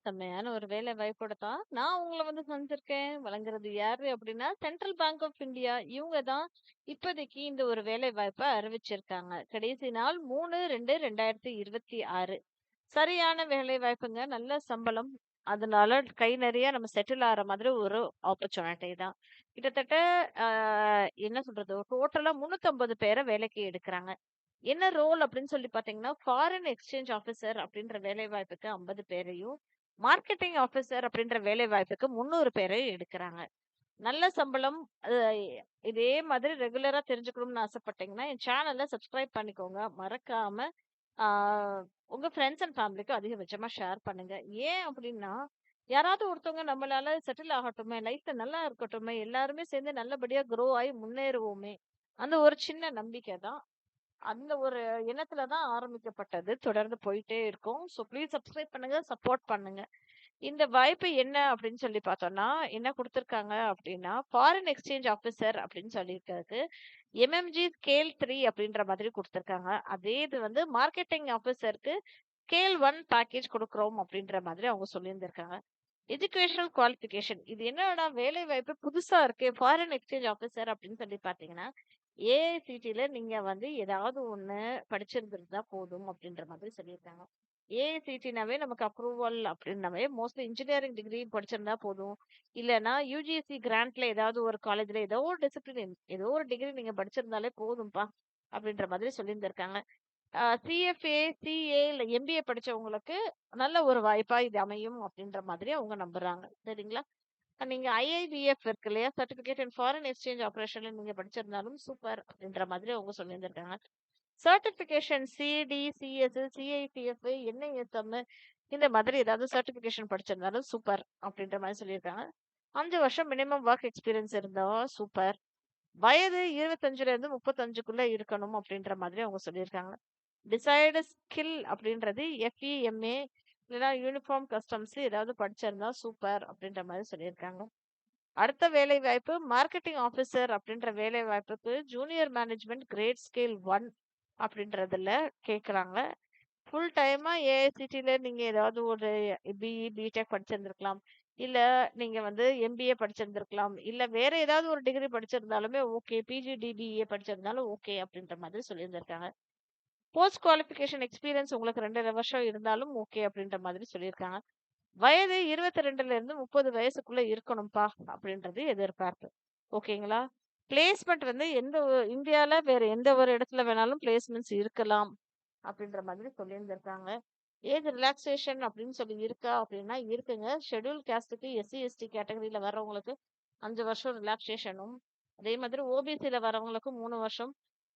செம்மையான ஒரு வேலை வாய்ப்போட தான் நான் உங்கள வந்து சந்திச்சிருக்கேன். வழங்குறது யாரு அப்படின்னா, சென்ட்ரல் பேங்க் ஆஃப் இந்தியா. இவங்க தான் இப்போதைக்கு இந்த ஒரு வேலை வாய்ப்ப அறிவிச்சிருக்காங்க. கடைசி நாள் 3/2/2026. சரியான வேலை வாய்ப்புங்க. நல்ல சம்பளம். அதனால கை நெறைய நம்ம செட்டில் ஆற மாதிரி ஒரு ஆப்பர்ச்சுனிட்டி தான். கிட்டத்தட்ட அ என்ன சொல்றது? டோட்டலா 350 பேர வேலைக்கு எடுக்குறாங்க. என்ன ரோல் அப்படின்னு சொல்லி பார்த்தீங்கன்னா, ஃபாரின் எக்ஸ்சேஞ்ச் ஆஃபீசர் அப்படின்ற வேலை வாய்ப்புக்கு 50 பேரையும், மார்க்கெட்டிங் ஆஃபீசர் அப்படின்ற வேலை வாய்ப்புக்கு 300 பேரையும் எடுக்குறாங்க. நல்ல சம்பளம். அ இதே மாதிரி ரெகுலரா தெரிஞ்சுக்கணும்னு ஆசைப்பட்டீங்கன்னா, என் சேனல சப்ஸ்கிரைப் பண்ணிக்கோங்க. மறக்காம ஆ உங்க ஃப்ரெண்ட்ஸ் அண்ட் ஃபேமிலிக்கு அதிகபட்சமா ஷேர் பண்ணுங்க. ஏன் அப்டின்னா, யாராவது ஒருத்தவங்க நம்மளால செட்டில் ஆகட்டுமே, லைஃப்ல நல்லா இருக்கட்டுமே, எல்லாருமே சேர்ந்து நல்லபடியா குரோ ஆயி முன்னேறுவோமே! அந்த ஒரு சின்ன நம்பிக்கை தான். அந்த ஒரு எண்ணத்துல தான் ஆரம்பிக்கப்பட்டது. தொடர்ந்து போயிட்டே இருக்கும். ஸோ ப்ளீஸ் சப்ஸ்கிரைப் பண்ணுங்க, சப்போர்ட் பண்ணுங்க. இந்த வாய்ப்பு என்ன அப்படின்னு சொல்லி பார்த்தோம்னா, என்ன குடுத்துருக்காங்க அப்படின்னா, ஃபாரின் எக்ஸ்சேஞ்ச் ஆஃபீசர் அப்படின்னு சொல்லியிருக்கிறதுக்கு, எம்எம்ஜி ஸ்கேல் 3 அப்படின்ற மாதிரி குடுத்துருக்காங்க. அதே இது வந்து மார்க்கெட்டிங் ஆஃபீசருக்கு ஸ்கேல் 1 பேக்கேஜ் குடுக்குறோம் அப்படின்ற மாதிரி அவங்க சொல்லியிருந்திருக்காங்க. எஜுகேஷனல் குவாலிஃபிகேஷன் இது என்னடா வேலை வாய்ப்பு புதுசா இருக்கே! ஃபாரின் எக்ஸ்சேஞ்ச் ஆஃபீசர் அப்படின்னு சொல்லி பார்த்தீங்கன்னா, ஏஐசிடில நீங்க வந்து ஏதாவது ஒண்ணு படிச்சிருந்திருந்தா போதும் அப்படின்ற மாதிரி சொல்லியிருக்காங்க. ஏஐசிடினாவே நமக்கு அப்ரூவல் அப்படின்னாவே மோஸ்ட்லி இன்ஜினியரிங் டிகிரி படிச்சிருந்தா போதும். இல்லன்னா யுஜிசி கிராண்ட்ல ஏதாவது ஒரு காலேஜ்ல ஏதோ ஒரு டிசிப்ளின் ஏதோ ஒரு டிகிரி நீங்க படிச்சிருந்தாலே போதும்பா அப்படின்ற மாதிரி சொல்லியிருந்திருக்காங்க. சிஎஃப்ஏ, சிஏ இல்ல எம்பிஏ படிச்சவங்களுக்கு நல்ல ஒரு வாய்ப்பா இது அமையும் அப்படின்ற மாதிரி அவங்க நம்புறாங்க. சரிங்களா? நீங்க ஐஐபிஎஃப் இருக்கு இல்லையா? சர்டிபிகேட் இன் ஃபாரின் எக்ஸ்சேஞ்ச் ஆப்பரேஷன்ல நீங்க படிச்சிருந்தாலும் சூப்பர் அப்படின்ற மாதிரி அவங்க சொல்லியிருந்திருக்காங்க. சர்டிபிகேஷன் சிடி, சிஎஸ், சிஐபிஎஃப், என்ஐஎஸ்எம் இந்த மாதிரி ஏதாவது சர்டிபிகேஷன் படிச்சிருந்தாலும் சூப்பர் அப்படின்ற மாதிரி சொல்லியிருக்காங்க. 5 வருஷம் மினிமம் ஒர்க் எக்ஸ்பீரியன்ஸ் இருந்தா சூப்பர். வயது 25ல இருந்து 35க்குள்ள இருக்கணும் அப்படின்ற மாதிரி அவங்க சொல்லியிருக்காங்க. டிசைர்டு ஸ்கில் அப்படின்றது எஃப்இஎம்ஏ இல்லைன்னா யூனிஃபார்ம் கஸ்டம்ஸ் ஏதாவது படிச்சிருந்தா சூப்பர் அப்படின்ற மாதிரி சொல்லியிருக்காங்க. அடுத்த வேலை வாய்ப்பு மார்க்கெட்டிங் ஆஃபீசர் அப்படின்ற வேலை வாய்ப்புக்கு ஜூனியர் மேனேஜ்மெண்ட் கிரேட் ஸ்கேல் 1 அப்படின்றதுல கேட்குறாங்க. ஃபுல் டைமா ஏஐசிடில நீங்க ஏதாவது ஒரு பிஇ, பிடெக் படிச்சிருந்திருக்கலாம். இல்ல நீங்க வந்து எம்பிஏ படிச்சிருந்திருக்கலாம். இல்ல வேற ஏதாவது ஒரு டிகிரி படிச்சிருந்தாலுமே ஓகே. பிஜி, டிபிஏ படிச்சிருந்தாலும் ஓகே அப்படின்ற மாதிரி சொல்லியிருந்திருக்காங்க. போஸ்ட் குவாலிஃபிகேஷன் எக்ஸ்பீரியன்ஸ் உங்களுக்கு 2 வருஷம் இருந்தாலும் ஓகே அப்படின்ற மாதிரி சொல்லியிருக்காங்க. வயது 22ல இருந்து 30 வயசுக்குள்ள இருக்கணும்ப்பா அப்படின்றது எதிர்பார்ப்பு. ஓகேங்களா? பிளேஸ்மெண்ட் வந்து இந்தியால வேற எந்த ஒரு இடத்துல வேணாலும் பிளேஸ்மெண்ட்ஸ் இருக்கலாம் அப்படின்ற மாதிரி சொல்லியிருந்திருக்காங்க. ஏஜ் ரிலாக்சேஷன் அப்படின்னு சொல்லி இருக்கா அப்படின்னா இருக்குங்க. ஷெட்யூல் காஸ்ட்டுக்கு எஸ்சி, எஸ்டி கேட்டகரியில வர்றவங்களுக்கு 5 வருஷம் ரிலாக்சேஷனும், அதே மாதிரி ஓபிசில வரவங்களுக்கு 3 வருஷம்,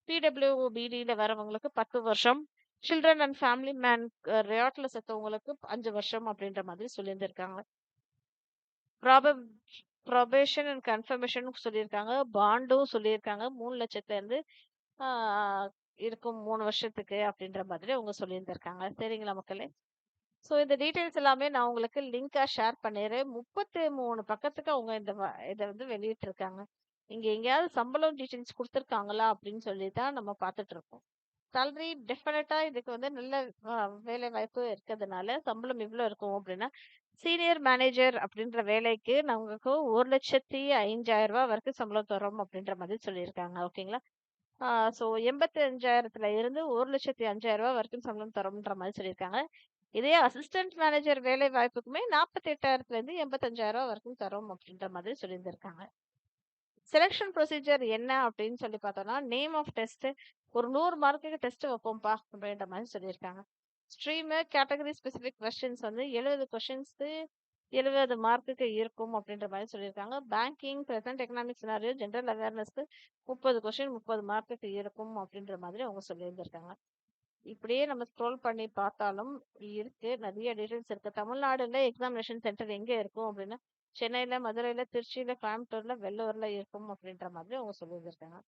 பிடபிள்யூபிடில வரவங்களுக்கு 10 வருஷம், சில்ட்ரன் அண்ட் ஃபேமிலி மேன் ரியாட்ல செத்தவங்களுக்கு 5 வருஷம் அப்படின்ற மாதிரி சொல்லியிருந்திருக்காங்க. ப்ராபப் ப்ரொபேஷன் அண்ட் கன்ஃபர்மேஷன் சொல்லியிருக்காங்க. பாண்டும் சொல்லியிருக்காங்க. 3,00,000 இருந்து ஆ இருக்கும் 3 வருஷத்துக்கு அப்படின்ற மாதிரி அவங்க சொல்லியிருந்திருக்காங்க. சரிங்களா மக்களே? ஸோ இந்த டீட்டெயில்ஸ் எல்லாமே நான் உங்களுக்கு லிங்கா ஷேர் பண்ணிடுறேன். 33 பக்கத்துக்கு அவங்க இத வந்து வெளியிட்டிருக்காங்க. இங்க எங்கேயாவது சம்பளம் டீட்டெயில்ஸ் குடுத்துருக்காங்களா அப்படின்னு சொல்லி தான் நம்ம பார்த்துட்டு இருக்கோம். சேலரி டெஃபினட்டா இதுக்கு வந்து நல்ல அ வேலை வாய்ப்பு இருக்கிறதுனால சம்பளம் இவ்ளோ இருக்கும் அப்படின்னா, சீனியர் மேனேஜர் அப்படின்ற வேலைக்கு நமக்கு ரூ. 1,05,000 வரைக்கும் சம்பளம் தர்றோம் அப்படின்ற மாதிரி சொல்லியிருக்காங்க. ஓகேங்களா? ஆ ஸோ 85,000த்துல இருந்து ரூ. 1,05,000 வரைக்கும் சம்பளம் தரோம்ன்ற மாரி சொல்லியிருக்காங்க. இதே அசிஸ்டன்ட் மேனேஜர் வேலை வாய்ப்புக்குமே 48,000த்துலேருந்து 85,000 வரைக்கும் தரோம் அப்படின்ற மாதிரி சொல்லியிருந்திருக்காங்க. செலக்ஷன் ப்ரொசீஜர் என்ன அப்படின்னு சொல்லி பார்த்தோம்னா, நேம் ஆஃப் டெஸ்ட் ஒரு 100 மார்க்குக்கு டெஸ்ட் வைப்போம்ப்பா அப்படின்ற மாரி சொல்லியிருக்காங்க. ஸ்ட்ரீமு, கேட்டகரி ஸ்பெசிஃபிக் கொஸ்டின்ஸ் வந்து 70 கொஸ்டின்ஸ்க்கு 70 மார்க்குக்கு இருக்கும் அப்படின்ற மாரி சொல்லியிருக்காங்க. Banking, present economic scenario, general அவேர்னஸ்க்கு 30 கொஸ்டின் 30 மார்க்குக்கு இருக்கும் அப்படின்ற மாதிரி அவங்க சொல்லியிருந்திருக்காங்க. இப்படியே நம்ம ஸ்க்ரோல் பண்ணி பார்த்தாலும் இருக்கு. நெறைய டீட்டெயில்ஸ் இருக்கு. தமிழ்நாடுல எக்ஸாமினேஷன் சென்டர் எங்க இருக்கும் அப்படின்னா, சென்னையில, மதுரையில, திருச்சியில, கோயம்புத்தூர்ல, வெள்ளூர்ல இருக்கும் அப்படின்ற மாதிரி அவங்க சொல்லியிருந்திருக்காங்க.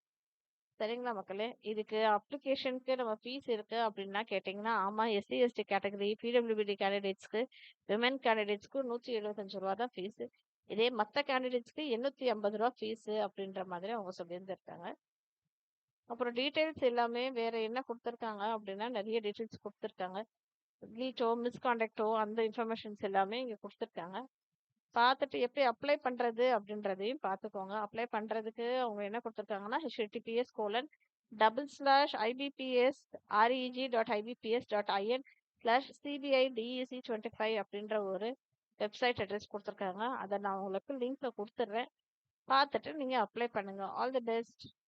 சரிங்களா மக்களே? இதுக்கு அப்ளிகேஷனுக்கு நம்ம ஃபீஸ் இருக்கு அப்படின்னா கேட்டீங்கன்னா, ஆமா எஸ்சி, எஸ்டி கேட்டகரி, பிடபிள்யூபிடி கேண்டிடேட்ஸ்க்கு, விமென் கேண்டிடேட்ஸ்க்கு ரூ. 175 தான் ஃபீஸு. இதே மத்த கேண்டிடேட்ஸ்க்கு ரூ. 850 ஃபீஸு அப்படின்ற மாதிரி அவங்க சொல்லியிருந்திருக்காங்க. அப்புறம் டீட்டெயில்ஸ் எல்லாமே வேற என்ன குடுத்துருக்காங்க அப்படின்னா, நெறைய டீட்டெயில்ஸ் குடுத்துருக்காங்க. கிளீட்டோ, மிஸ்காண்டக்ட்டோ அந்த இன்ஃபர்மேஷன்ஸ் எல்லாமே இங்க குடுத்துருக்காங்க. பார்த்துட்டு எப்படி அப்ளை பண்றது அப்படின்றதையும் பார்த்துக்கோங்க. அப்ளை பண்றதுக்கு அவங்க என்ன குடுத்துருக்காங்கன்னா, https://ibps.reg.ibps.in/cbidec25 அப்படின்ற ஒரு வெப்சைட் அட்ரஸ் குடுத்துருக்காங்க. அத நான் உங்களுக்கு லிங்க்ல குடுத்துடுறேன். பார்த்துட்டு நீங்க அப்ளை பண்ணுங்க. All the best.